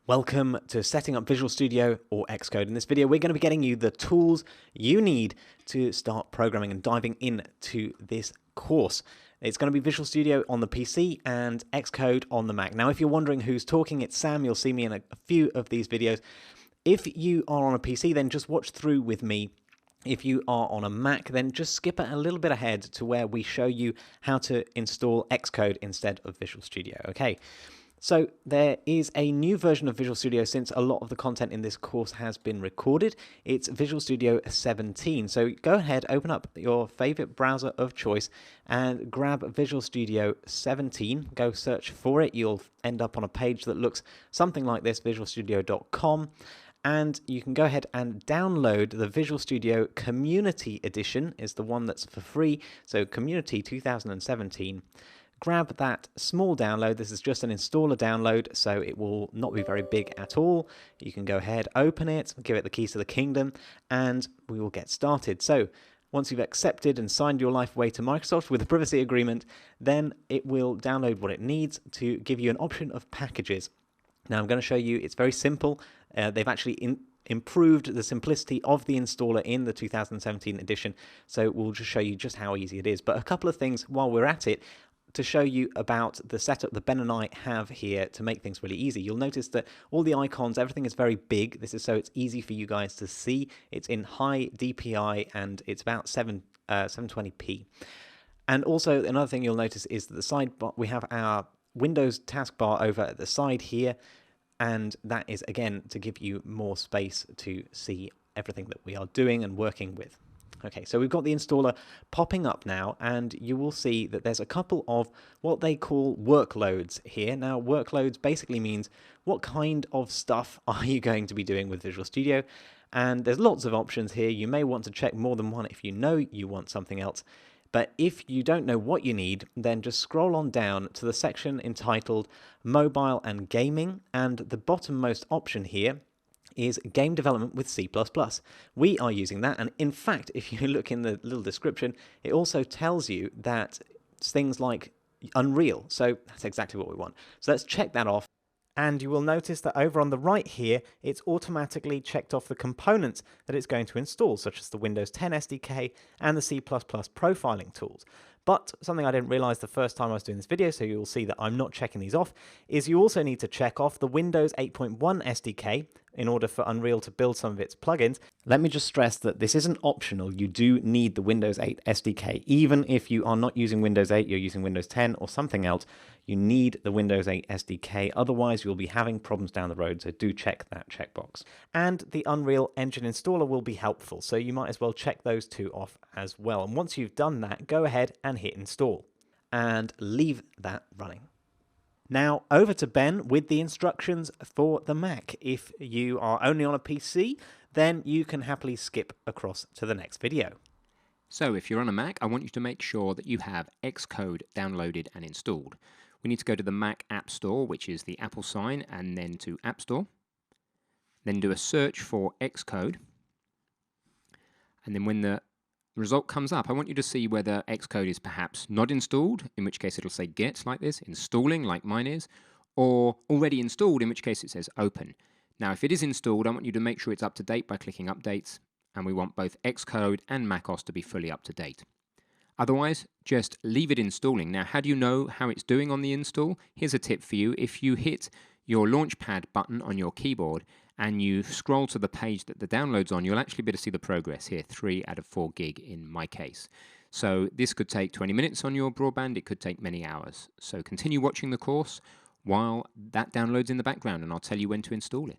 Welcome to Setting Up Visual Studio or Xcode. In this video, we're going to be getting you the tools you need to start programming and diving into this course. It's going to be Visual Studio on the PC and Xcode on the Mac. Now, if you're wondering who's talking, it's Sam. You'll see me in a few of these videos. If you are on a PC, then just watch through with me. If you are on a Mac, then just skip a little bit ahead to where we show you how to install Xcode instead of Visual Studio. Okay. So there is a new version of Visual Studio since a lot of the content in this course has been recorded. It's Visual Studio 17. So go ahead, open up your favorite browser of choice and grab Visual Studio 17. Go search for it. You'll end up on a page that looks something like this, visualstudio.com. And you can go ahead and download the Visual Studio Community Edition, is the one that's for free. So Community 2017. Grab that small download. This is just an installer download, so it will not be very big at all. You can go ahead, open it, give it the keys to the kingdom, and we will get started. So once you've accepted and signed your life away to Microsoft with a privacy agreement, then it will download what it needs to give you an option of packages. Now I'm going to show you, it's very simple. They've actually improved the simplicity of the installer in the 2017 edition, so we'll just show you just how easy it is. But a couple of things while we're at it, to show you about the setup that Ben and I have here to make things really easy. You'll notice that all the icons, everything is very big. This is so it's easy for you guys to see. It's in high DPI and it's about 720p. And also another thing you'll notice is that the sidebar, we have our Windows taskbar over at the side here, and that is again to give you more space to see everything that we are doing and working with. Okay, so we've got the installer popping up now, and you will see that there's a couple of what they call workloads here. Now, workloads basically means what kind of stuff are you going to be doing with Visual Studio? And there's lots of options here. You may want to check more than one if you know you want something else. But if you don't know what you need, then just scroll on down to the section entitled Mobile and Gaming, and the bottommost option here is game development with C++. We are using that, and in fact, if you look in the little description, it also tells you that things like Unreal, so that's exactly what we want. So let's check that off, and you will notice that over on the right here, it's automatically checked off the components that it's going to install, such as the Windows 10 SDK and the C++ profiling tools. But something I didn't realize the first time I was doing this video, so you'll see that I'm not checking these off, is you also need to check off the Windows 8.1 SDK in order for Unreal to build some of its plugins. Let me just stress that this isn't optional. You do need the Windows 8 SDK. Even if you are not using Windows 8, you're using Windows 10 or something else, you need the Windows 8 SDK. Otherwise, you'll be having problems down the road, so do check that checkbox. And the Unreal Engine installer will be helpful, so you might as well check those two off as well. And once you've done that, go ahead and hit install and leave that running. Now over to Ben with the instructions for the Mac. If you are only on a PC, then you can happily skip across to the next video. So if you're on a Mac, I want you to make sure that you have Xcode downloaded and installed. We need to go to the Mac App Store, which is the Apple sign, and then to App Store. Then do a search for Xcode. And then when the result comes up, I want you to see whether Xcode is perhaps not installed, in which case it'll say get like this, installing like mine is, or already installed, in which case it says open. Now if it is installed, I want you to make sure it's up to date by clicking updates, and we want both Xcode and macOS to be fully up to date. Otherwise, just leave it installing. Now how do you know how it's doing on the install? Here's a tip for you. If you hit your Launchpad button on your keyboard and you scroll to the page that the download's on, you'll actually be able to see the progress here, 3 out of 4 gig in my case. So this could take 20 minutes on your broadband, it could take many hours. So continue watching the course while that downloads in the background, and I'll tell you when to install it.